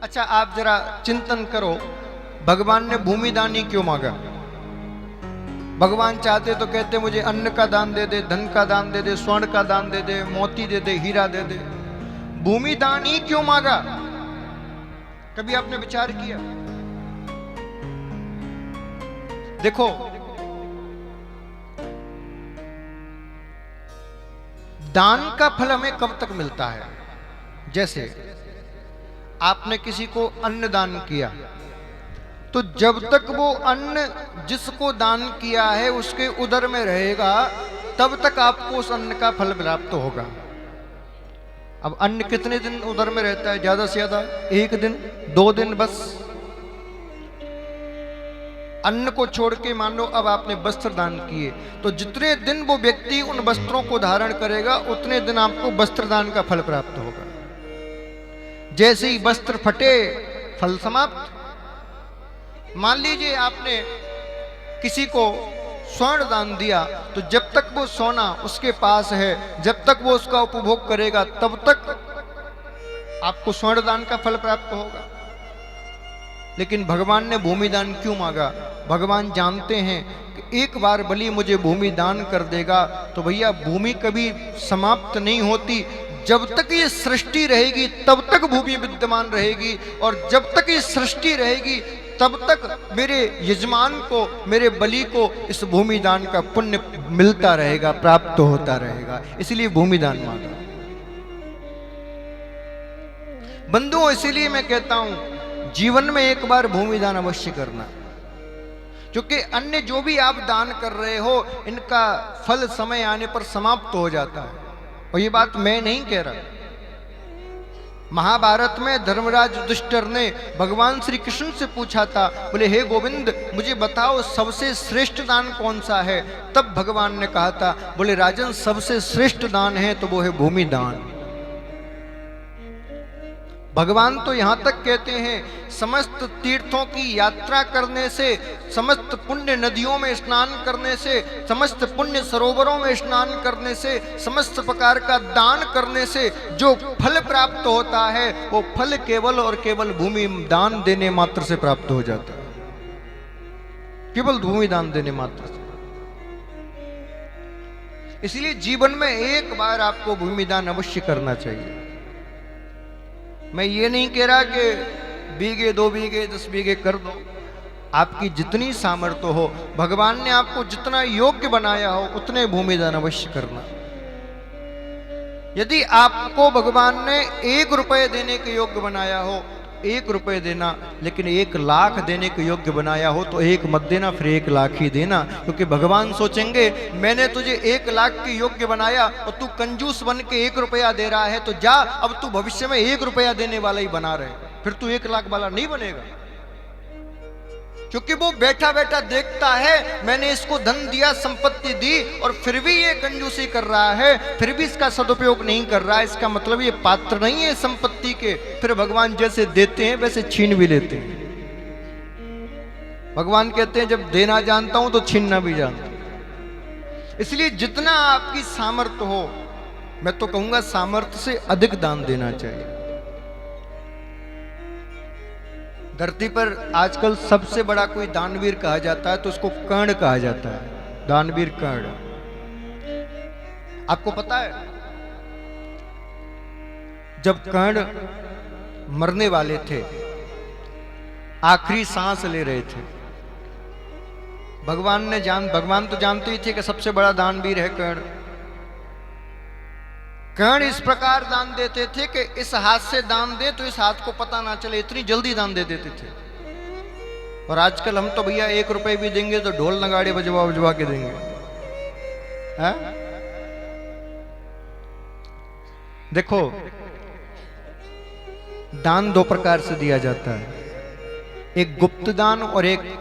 अच्छा, आप जरा चिंतन करो, भगवान ने भूमि दान ही क्यों मांगा? भगवान चाहते तो कहते मुझे अन्न का दान दे दे, धन का दान दे दे, स्वर्ण का दान दे दे, मोती दे दे, हीरा दे दे। भूमि दान ही क्यों मांगा? कभी आपने विचार किया? देखो, दान का फल हमें कब तक मिलता है? जैसे आपने किसी को अन्न दान किया, तो जब तक वो अन्न जिसको दान किया है उसके उदर में रहेगा, तब तक आपको उस अन्न का फल प्राप्त होगा। अब अन्न कितने दिन उदर में रहता है? ज्यादा से ज्यादा 1 दिन 2 दिन बस। अन्न को छोड़ के मान लो अब आपने वस्त्र दान किए, तो जितने दिन वो व्यक्ति उन वस्त्रों को धारण करेगा उतने दिन आपको वस्त्र दान का फल प्राप्त होगा। जैसे ही वस्त्र फटे, फल समाप्त। मान लीजिए आपने किसी को स्वर्ण दान दिया, तो जब तक वो सोना उसके पास है, जब तक वो उसका उपभोग करेगा, तब तक आपको स्वर्ण दान का फल प्राप्त होगा। लेकिन भगवान ने भूमि दान क्यों मांगा? भगवान जानते हैं कि एक बार बलि मुझे भूमि दान कर देगा तो भैया भूमि कभी समाप्त नहीं होती। जब तक ये सृष्टि रहेगी तब तक भूमि विद्यमान रहेगी, और जब तक ये सृष्टि रहेगी तब तक मेरे यजमान को, मेरे बलि को इस भूमि दान का पुण्य मिलता रहेगा, प्राप्त होता रहेगा। इसलिए भूमि दान मांगा। बंधुओं, इसीलिए मैं कहता हूं जीवन में एक बार भूमि दान अवश्य करना, क्योंकि अन्य जो भी आप दान कर रहे हो इनका फल समय आने पर समाप्त हो जाता है। और ये बात मैं नहीं कह रहा। महाभारत में धर्मराज युधिष्ठिर ने भगवान श्री कृष्ण से पूछा था, बोले हे गोविंद मुझे बताओ सबसे श्रेष्ठ दान कौन सा है? तब भगवान ने कहा था, बोले राजन सबसे श्रेष्ठ दान है तो वो है भूमि दान। भगवान तो यहां तक कहते हैं समस्त तीर्थों की यात्रा करने से, समस्त पुण्य नदियों में स्नान करने से, समस्त पुण्य सरोवरों में स्नान करने से, समस्त प्रकार का दान करने से जो फल प्राप्त होता है वो फल केवल और केवल भूमि दान देने मात्र से प्राप्त हो जाता है। केवल भूमि दान देने मात्र से। इसलिए जीवन में एक बार आपको भूमि दान अवश्य करना चाहिए। मैं ये नहीं कह रहा कि बीघे 2 बीघे 10 बीघे कर दो, आपकी जितनी सामर्थ्य हो, भगवान ने आपको जितना योग्य बनाया हो उतने भूमि दान अवश्य करना। यदि आपको भगवान ने 1 रुपये देने के योग्य बनाया हो, 1 रुपये देना, लेकिन 1 लाख देने के योग्य बनाया हो तो 1 मत देना, फिर 1 लाख ही देना। क्योंकि भगवान सोचेंगे मैंने तुझे 1 लाख के योग्य बनाया और तू कंजूस बन के 1 रुपया दे रहा है, तो जा अब तू भविष्य में 1 रुपया देने वाला ही बना रहे, फिर तू 1 लाख वाला नहीं बनेगा। क्योंकि वो बैठा बैठा देखता है मैंने इसको धन दिया, संपत्ति दी, और फिर भी ये कंजूसी कर रहा है, फिर भी इसका सदुपयोग नहीं कर रहा है, इसका मतलब ये पात्र नहीं है संपत्ति के। फिर भगवान जैसे देते हैं वैसे छीन भी लेते हैं। भगवान कहते हैं जब देना जानता हूं तो छीनना भी जानता हूं। इसलिए जितना आपकी सामर्थ्य हो, मैं तो कहूंगा सामर्थ्य से अधिक दान देना चाहिए। धरती पर आजकल सबसे बड़ा कोई दानवीर कहा जाता है तो उसको कर्ण कहा जाता है, दानवीर कर्ण। आपको पता है जब कर्ण मरने वाले थे, आखिरी सांस ले रहे थे, भगवान तो जानते ही थे कि सबसे बड़ा दानवीर है कर्ण। कर्ण इस प्रकार दान देते थे कि इस हाथ से दान दे तो इस हाथ को पता ना चले, इतनी जल्दी दान दे देते थे। और आजकल हम तो भैया 1 रुपये भी देंगे तो ढोल नगाड़े बजवा बजवा के देंगे, है? देखो, दान 2 प्रकार से दिया जाता है, एक गुप्त दान और एक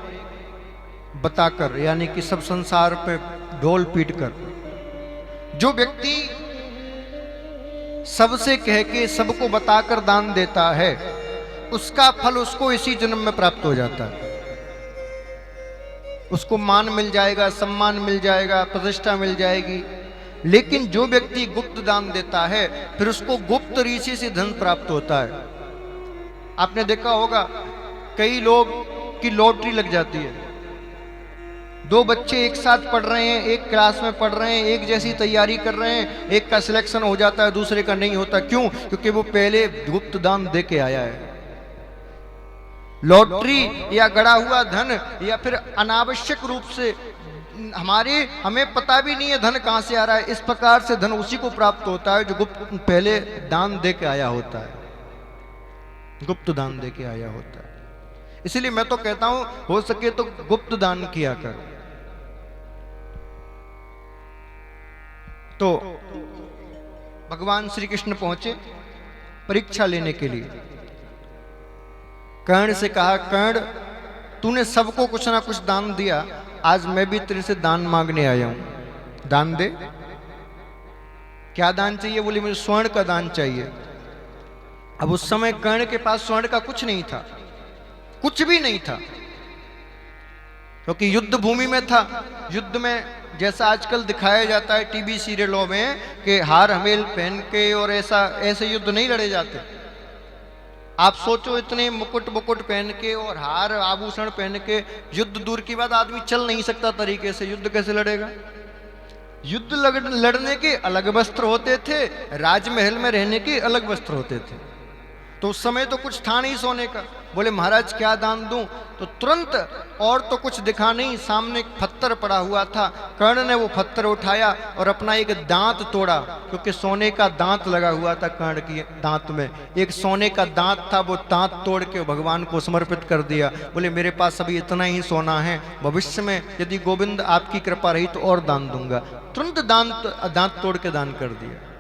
बताकर, यानी कि सब संसार पे ढोल पीट कर। जो व्यक्ति सबसे कह के सबको बताकर दान देता है उसका फल उसको इसी जन्म में प्राप्त हो जाता है। उसको मान मिल जाएगा, सम्मान मिल जाएगा, प्रतिष्ठा मिल जाएगी। लेकिन जो व्यक्ति गुप्त दान देता है फिर उसको गुप्त रीति से धन प्राप्त होता है। आपने देखा होगा कई लोग की लॉटरी लग जाती है, दो बच्चे एक साथ पढ़ रहे हैं, एक क्लास में पढ़ रहे हैं, एक जैसी तैयारी कर रहे हैं, एक का सिलेक्शन हो जाता है, दूसरे का नहीं होता। क्यों? क्योंकि वो पहले गुप्त दान दे के आया है। लॉटरी या गड़ा हुआ धन या फिर अनावश्यक रूप से हमें पता भी नहीं है धन कहां से आ रहा है, इस प्रकार से धन उसी को प्राप्त होता है जो गुप्त पहले दान दे के आया होता है, गुप्त दान दे के आया होता है। इसलिए मैं तो कहता हूं हो सके तो गुप्त दान किया कर। तो भगवान श्री कृष्ण पहुंचे परीक्षा लेने के लिए। कर्ण से कहा, कर्ण तूने सबको कुछ ना कुछ दान दिया, आज मैं भी तेरे से दान मांगने आया हूं, दान दे। क्या दान चाहिए? बोले मुझे स्वर्ण का दान चाहिए। अब उस समय कर्ण के पास स्वर्ण का कुछ नहीं था, कुछ भी नहीं था, क्योंकि युद्ध भूमि में था। युद्ध में जैसा आजकल दिखाया जाता है टीवी सीरियलों में कि हार हमेल पहन के और ऐसे युद्ध नहीं लड़े जाते। आप सोचो इतने मुकुट पहन के और हार आभूषण पहन के युद्ध दूर की बात, आदमी चल नहीं सकता तरीके से, युद्ध कैसे लड़ेगा? युद्ध लड़ने के अलग वस्त्र होते थे, राजमहल में रहने के अलग वस्त्र होते थे। तो उस समय तो कुछ था नहीं सोने का। बोले महाराज क्या दान दूं? तो तुरंत, और तो कुछ दिखा नहीं, सामने एक पत्थर पड़ा हुआ था। कर्ण ने वो पत्थर उठाया और अपना एक दांत तोड़ा, क्योंकि सोने का दांत लगा हुआ था कर्ण की दांत में, एक सोने का दांत था। वो दांत तोड़ के भगवान को समर्पित कर दिया। बोले मेरे पास अभी इतना ही सोना है, भविष्य में यदि गोविंद आपकी कृपा रही तो और दान दूंगा। तुरंत दांत तोड़ के दान कर दिया।